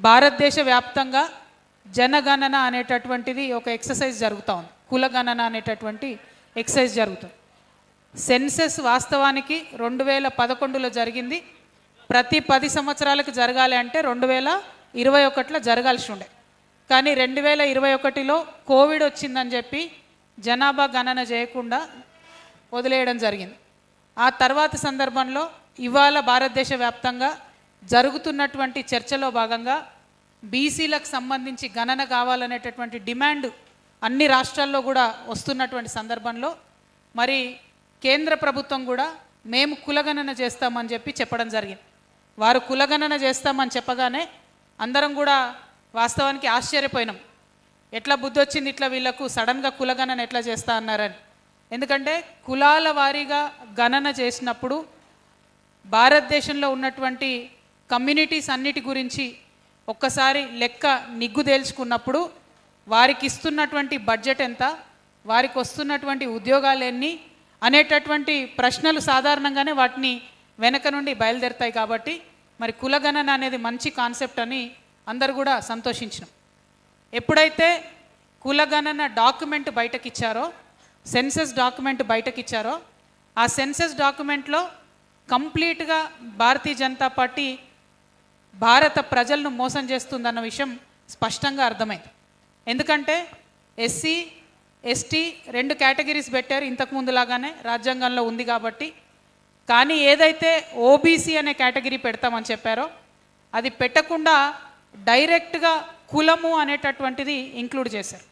భారతదేశ వ్యాప్తంగా జనగణన అనేటటువంటిది ఒక ఎక్సర్సైజ్ జరుగుతూ ఉంది. కులగణన అనేటటువంటి ఎక్సర్సైజ్ జరుగుతుంది. సెన్సెస్ వాస్తవానికి 2011లో జరిగింది. ప్రతి 10 సంవత్సరాలకు జరగాలి అంటే 2021లో జరగాల్సి ఉండే. కానీ 2021లో కోవిడ్ వచ్చిందని చెప్పి జనాభా గణన చేయకుండా వదిలేయడం జరిగింది. ఆ తర్వాత సందర్భంలో ఇవాళ భారతదేశ వ్యాప్తంగా జరుగుతున్నటువంటి చర్చలో భాగంగా బీసీలకు సంబంధించి గణన కావాలనేటటువంటి డిమాండ్ అన్ని రాష్ట్రాల్లో కూడా వస్తున్నటువంటి సందర్భంలో మరి కేంద్ర ప్రభుత్వం కూడా మేము కులగణన చేస్తామని చెప్పి చెప్పడం జరిగింది. వారు కులగణన చేస్తామని చెప్పగానే అందరం కూడా వాస్తవానికి ఆశ్చర్యపోయినాం. ఎట్లా బుద్ధి వచ్చింది ఇట్లా వీళ్ళకు సడన్గా కులగణన ఎట్లా చేస్తా అన్నారని. ఎందుకంటే కులాల వారీగా గణన చేసినప్పుడు భారతదేశంలో ఉన్నటువంటి కమ్యూనిటీస్ అన్నిటి గురించి ఒక్కసారి లెక్క నిగ్గు తేల్చుకున్నప్పుడు వారికి ఇస్తున్నటువంటి బడ్జెట్ ఎంత, వారికి వస్తున్నటువంటి ఉద్యోగాలు ఎన్ని అనేటటువంటి ప్రశ్నలు సాధారణంగానే వాటిని వెనక నుండి బయలుదేరుతాయి. కాబట్టి మరి కులగణన అనేది మంచి కాన్సెప్ట్ అని అందరు కూడా సంతోషించినాం. ఎప్పుడైతే కులగణన డాక్యుమెంట్ బయటకు ఇచ్చారో, సెన్సస్ డాక్యుమెంట్ బయటకు ఇచ్చారో, ఆ సెన్సస్ డాక్యుమెంట్లో కంప్లీట్గా భారతీయ జనతా పార్టీ భారత ప్రజలను మోసం చేస్తుందన్న విషయం స్పష్టంగా అర్థమైంది. ఎందుకంటే ఎస్సీ ఎస్టీ 2 కేటగిరీస్ పెట్టారు ఇంతకుముందు లాగానే రాజ్యాంగంలో ఉంది కాబట్టి. కానీ ఏదైతే ఓబీసీ అనే కేటగిరీ పెడతామని చెప్పారో అది పెట్టకుండా డైరెక్ట్గా కులము అనేటటువంటిది ఇంక్లూడ్ చేశారు.